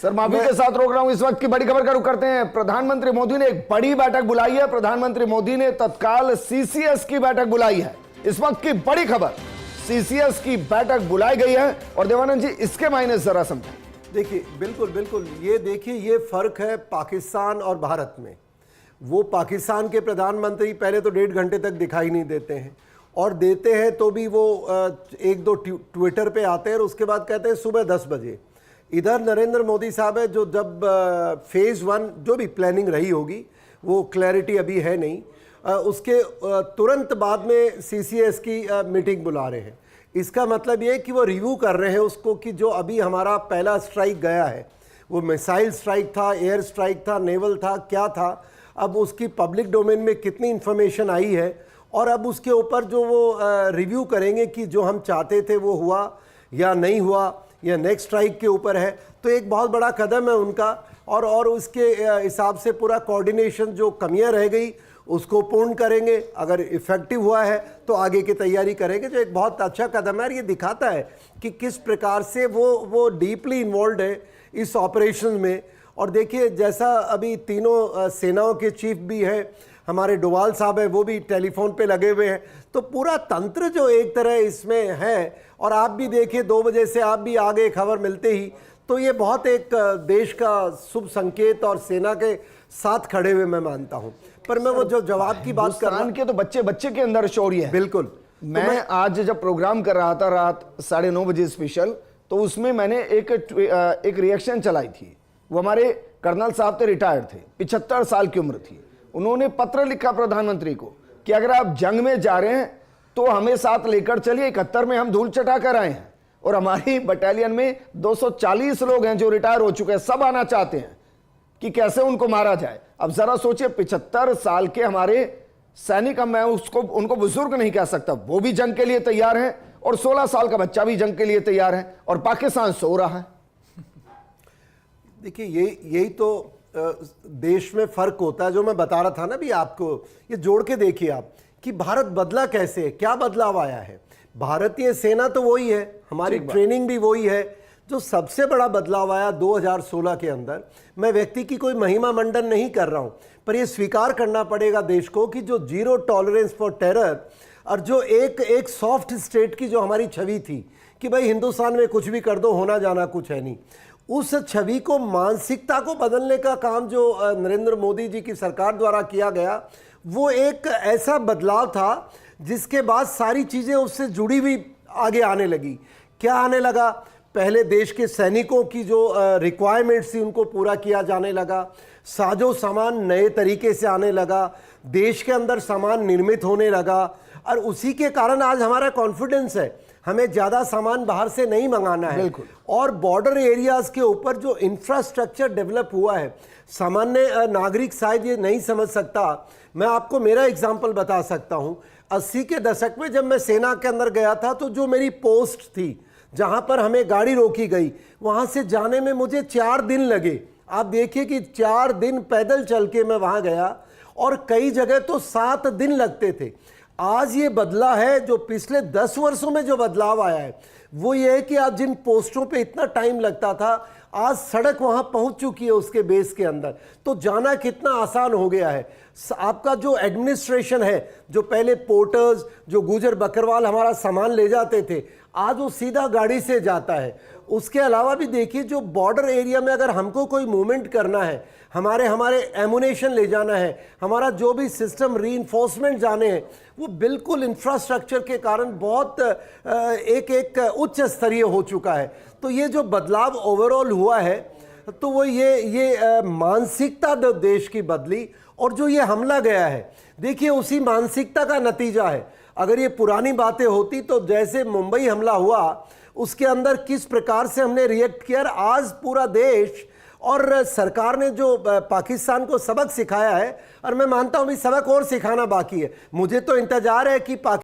Sir माफी के साथ रोक रहा हूं, इस वक्त की बड़ी खबर का रुख करते हैं। प्रधानमंत्री मोदी ने एक बड़ी बैठक बुलाई है। प्रधानमंत्री मोदी ने तत्काल सीसीएस की बैठक बुलाई है। इस वक्त की बड़ी खबर, सीसीएस की बैठक बुलाई गई है। और देवानंद जी, इसके मायने जरा समझें। देखिए, बिल्कुल बिल्कुल, ये देखिए, ये फर्क है पाकिस्तान और भारत में। वो पाकिस्तान के प्रधानमंत्री पहले तो 1.5 घंटे तक दिखाई नहीं देते हैं, और देते हैं तो भी वो एक दो ट्विटर पे आते हैं और उसके बाद कहते हैं सुबह 10 बजे। इधर नरेंद्र मोदी साहब है, जो जब फेज़ 1 जो भी प्लानिंग रही होगी, वो क्लैरिटी अभी है नहीं, उसके तुरंत बाद में सीसीएस की मीटिंग बुला रहे हैं। इसका मतलब ये है कि वो रिव्यू कर रहे हैं उसको, कि जो अभी हमारा पहला स्ट्राइक गया है, वो मिसाइल स्ट्राइक था, एयर स्ट्राइक था, नेवल था, क्या था, अब उसकी पब्लिक डोमेन में कितनी इन्फॉर्मेशन आई है, और अब उसके ऊपर जो वो रिव्यू करेंगे कि जो हम चाहते थे वो हुआ या नहीं हुआ, या नेक्स्ट स्ट्राइक के ऊपर है। तो एक बहुत बड़ा कदम है उनका, और उसके हिसाब से पूरा कोऑर्डिनेशन, जो कमियां रह गई उसको पूर्ण करेंगे। अगर इफेक्टिव हुआ है तो आगे की तैयारी करेंगे, जो एक बहुत अच्छा कदम है। और ये दिखाता है कि किस प्रकार से वो डीपली इन्वॉल्व है इस ऑपरेशन में। और देखिए, जैसा अभी तीनों सेनाओं के चीफ भी हैं, हमारे डोवाल साहब है, वो भी टेलीफोन पे लगे हुए हैं। तो पूरा तंत्र जो एक तरह इसमें है, और आप भी देखिए 2 बजे से आप भी आगे खबर मिलते ही, तो ये बहुत एक देश का शुभ संकेत और सेना के साथ खड़े हुए मैं मानता हूं। पर मैं वो जो जवाब की बात कर रहा के तो बच्चे के अंदर शौर्य है। बिल्कुल। मैं आज जब प्रोग्राम कर रहा था रात 9:30 बजे स्पेशल, तो उसमें मैंने एक रिएक्शन चलाई थी। वो हमारे कर्नल साहब थे, रिटायर्ड थे, 75 साल की उम्र थी। उन्होंने पत्र लिखा प्रधानमंत्री को कि अगर आप जंग में जा रहे हैं तो हमें साथ लेकर चलिए। 71 में हम धूल चटा कर आए हैं, और हमारी बटालियन में 240 लोग हैं जो रिटायर हो चुके हैं। सब आना चाहते हैं कि कैसे उनको मारा जाए। अब जरा सोचिए, 75 साल के हमारे सैनिक, अब मैं उनको बुजुर्ग नहीं कह सकता, वो भी जंग के लिए तैयार हैं, और 16 साल का बच्चा भी जंग के लिए तैयार है, और पाकिस्तान सो रहा है। देखिए, यही तो देश में फर्क होता है, जो मैं बता रहा था ना भी आपको। ये जोड़ के देखिए आप कि भारत बदला कैसे है, क्या बदलाव आया है। भारतीय सेना तो वही है, हमारी ट्रेनिंग भी वही है। जो सबसे बड़ा बदलाव आया 2016 के अंदर, मैं व्यक्ति की कोई महिमा मंडन नहीं कर रहा हूं, पर यह स्वीकार करना पड़ेगा देश को कि जो जीरो टॉलरेंस फॉर टेरर, और जो एक सॉफ्ट स्टेट की जो हमारी छवि थी कि भाई हिंदुस्तान में कुछ भी कर दो, होना जाना कुछ है नहीं, उस छवि को, मानसिकता को बदलने का काम जो नरेंद्र मोदी जी की सरकार द्वारा किया गया, वो एक ऐसा बदलाव था जिसके बाद सारी चीज़ें उससे जुड़ी हुई आगे आने लगी। क्या आने लगा? पहले देश के सैनिकों की जो रिक्वायरमेंट्स थी उनको पूरा किया जाने लगा, साजो सामान नए तरीके से आने लगा, देश के अंदर सामान निर्मित होने लगा, और उसी के कारण आज हमारा कॉन्फिडेंस है, हमें ज़्यादा सामान बाहर से नहीं मंगाना है। और बॉर्डर एरियाज़ के ऊपर जो इंफ्रास्ट्रक्चर डेवलप हुआ है, सामान्य नागरिक शायद ये नहीं समझ सकता। मैं आपको मेरा एग्जाम्पल बता सकता हूँ। 80 के दशक में जब मैं सेना के अंदर गया था, तो जो मेरी पोस्ट थी जहाँ पर हमें गाड़ी रोकी गई, वहाँ से जाने में मुझे 4 दिन लगे। आप देखिए कि 4 दिन पैदल चल के मैं वहाँ गया, और कई जगह तो 7 दिन लगते थे। आज ये बदला है, जो पिछले 10 वर्षों में जो बदलाव आया है, वो ये है कि आज जिन पोस्टों पे इतना टाइम लगता था, आज सड़क वहाँ पहुँच चुकी है उसके बेस के अंदर, तो जाना कितना आसान हो गया है। आपका जो एडमिनिस्ट्रेशन है, जो पहले पोर्टर्स, जो गुजर बकरवाल हमारा सामान ले जाते थे, आज वो सीधा गाड़ी से जाता है। उसके अलावा भी देखिए, जो बॉर्डर एरिया में अगर हमको कोई मूवमेंट करना है, हमारे एमुनेशन ले जाना है, हमारा जो भी सिस्टम रीइंफोर्समेंट जाने हैं, वो बिल्कुल इंफ्रास्ट्रक्चर के कारण बहुत एक उच्च स्तरीय हो चुका है। तो ये जो बदलाव ओवरऑल हुआ है, तो वो ये मानसिकता देश की बदली, और जो ये हमला गया है, देखिए उसी मानसिकता का नतीजा है। अगर ये पुरानी बातें होती तो जैसे मुंबई हमला हुआ, उसके अंदर किस प्रकार से हमने रिएक्ट किया, आज पूरा देश और सरकार ने जो पाकिस्तान को सबक सिखाया है, और मैं मानता हूं भी सबक और सिखाना बाकी है। मुझे तो इंतजार है कि